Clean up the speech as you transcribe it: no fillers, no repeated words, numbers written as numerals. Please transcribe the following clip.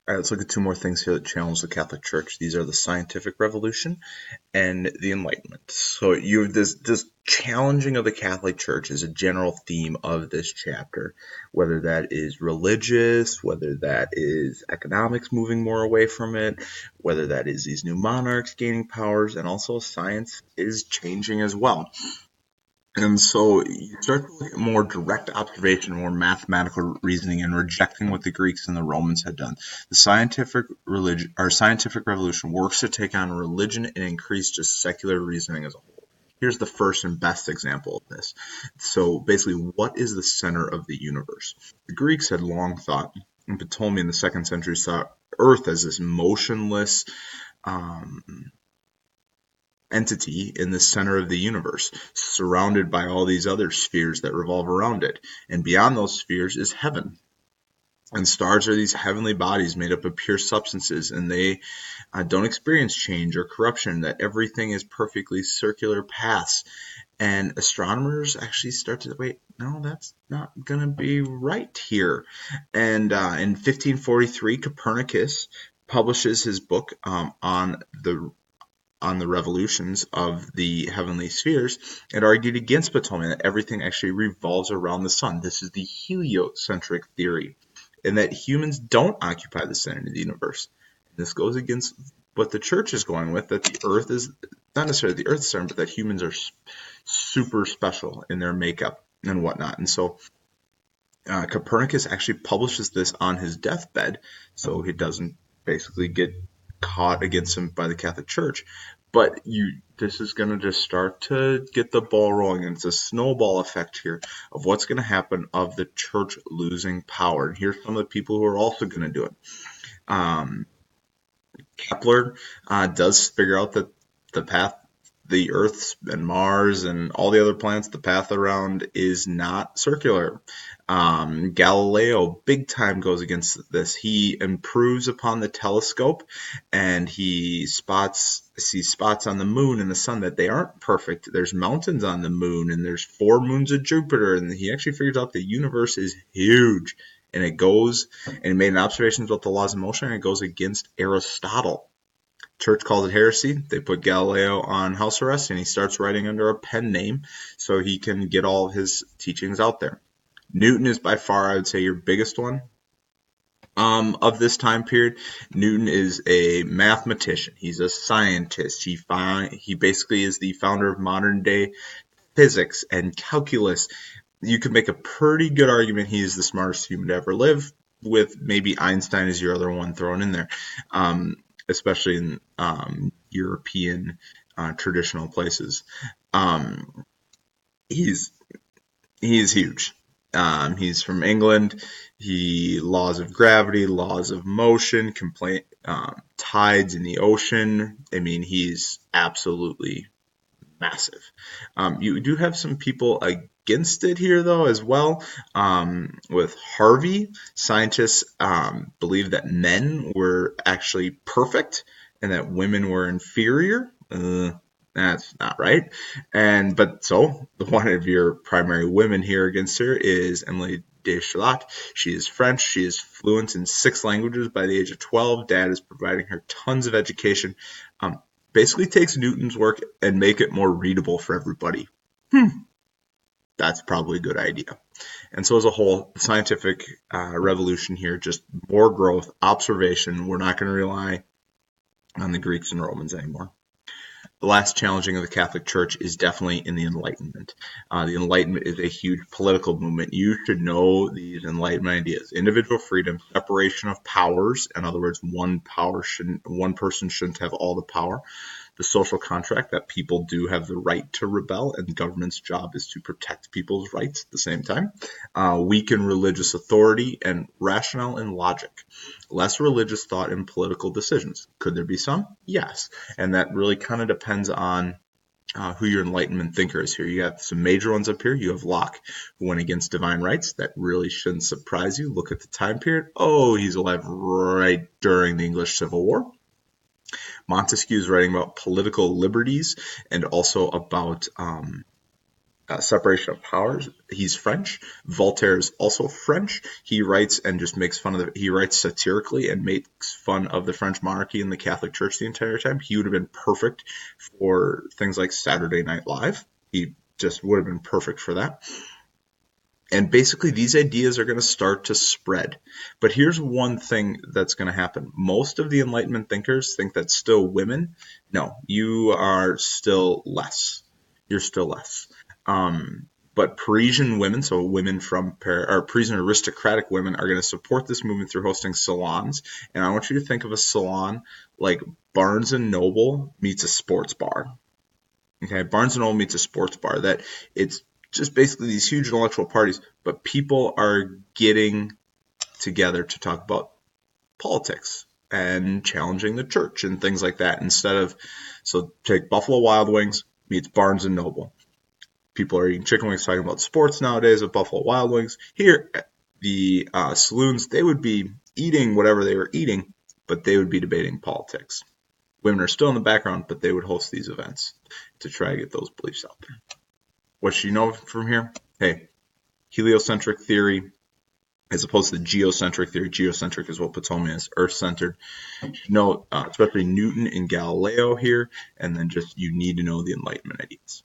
All right, let's look at two more things here that challenge the Catholic Church. These are the scientific revolution and the Enlightenment. So you have this challenging of the Catholic Church is a general theme of this chapter, whether that is religious, whether that is economics moving more away from it, whether that is these new monarchs gaining powers, and also science is changing as well. And so you start to look at more direct observation, more mathematical reasoning, and rejecting what the Greeks and the Romans had done. The scientific revolution works to take on religion and increase just secular reasoning as a whole. Here's the first and best example of this. So basically, what is the center of the universe? The Greeks had long thought, and Ptolemy in the 2nd century saw Earth as this motionless entity in the center of the universe, surrounded by all these other spheres that revolve around it. And beyond those spheres is heaven. And stars are these heavenly bodies made up of pure substances, and they don't experience change or corruption, that everything is perfectly circular paths. And astronomers actually start to wait, no, that's not going to be right here. And in 1543, Copernicus publishes his book on the revolutions of the heavenly spheres, and argued against Ptolemy that everything actually revolves around the sun. This is the heliocentric theory, and that humans don't occupy the center of the universe. This goes against what the church is going with, that the earth is not necessarily the earth's center, but that humans are super special in their makeup and whatnot. And so Copernicus actually publishes this on his deathbed, so he doesn't basically get caught against him by the Catholic Church. But this is going to just start to get the ball rolling, and it's a snowball effect here of what's going to happen of the church losing power. And here's some of the people who are also going to do it. Kepler does figure out that the path, the Earth and Mars and all the other planets, the path around is not circular. Galileo big time goes against this. He improves upon the telescope, and he sees spots on the moon and the sun that they aren't perfect. There's mountains on the moon, and there's 4 moons of Jupiter, and he actually figures out the universe is huge. And it goes, and he made an observation about the laws of motion, and it goes against Aristotle. Church calls it heresy. They put Galileo on house arrest, and he starts writing under a pen name so he can get all of his teachings out there. Newton is by far, I would say, your biggest one of this time period. Newton is a mathematician. He's a scientist. He basically is the founder of modern day physics and calculus. You could make a pretty good argument he is the smartest human to ever live, with maybe Einstein as your other one thrown in there, especially in European traditional places. He's huge. He's from England. Laws of gravity, laws of motion, tides in the ocean. I mean, he's absolutely massive. You do have some people against it here, though, as well. With Harvey, scientists believe that men were actually perfect and that women were inferior. That's not right. So one of your primary women here against her is Emily de Charlotte. She is French. She is fluent in 6 languages by the age of 12. Dad is providing her tons of education. Basically takes Newton's work and make it more readable for everybody. That's probably a good idea. And so as a whole, the scientific revolution here, just more growth, observation. We're not going to rely on the Greeks and Romans anymore. The last challenging of the Catholic Church is definitely in the Enlightenment. The Enlightenment is a huge political movement. You should know these Enlightenment ideas: individual freedom, separation of powers. In other words, one person shouldn't have all the power. The social contract, that people do have the right to rebel, and the government's job is to protect people's rights at the same time. Weaken religious authority, and rationale and logic. Less religious thought in political decisions. Could there be some? Yes. And that really kind of depends on who your Enlightenment thinker is here. You have some major ones up here. You have Locke, who went against divine rights. That really shouldn't surprise you. Look at the time period. Oh, he's alive right during the English Civil War. Montesquieu is writing about political liberties and also about Separation of Powers. He's French. Voltaire is also French. He writes and just makes fun of he writes satirically and makes fun of the French monarchy and the Catholic Church the entire time. He would have been perfect for things like Saturday Night Live. He just would have been perfect for that. And basically, these ideas are going to start to spread. But here's one thing that's going to happen. Most of the Enlightenment thinkers think that still women. No, you are still less. You're still less. But Parisian women, so women from or Parisian aristocratic women, are going to support this movement through hosting salons. And I want you to think of a salon like Barnes and Noble meets a sports bar. Okay, Barnes and Noble meets a sports bar. That it's just basically these huge intellectual parties, but people are getting together to talk about politics and challenging the church and things like that instead of, so take Buffalo Wild Wings meets Barnes and Noble. People are eating chicken wings talking about sports nowadays at Buffalo Wild Wings. Here, the saloons, they would be eating whatever they were eating, but they would be debating politics. Women are still in the background, but they would host these events to try to get those beliefs out there. What should you know from here? Hey, heliocentric theory as opposed to geocentric theory. Geocentric is what Ptolemy is, Earth-centered. You should know, especially Newton and Galileo here, and then just you need to know the Enlightenment ideas.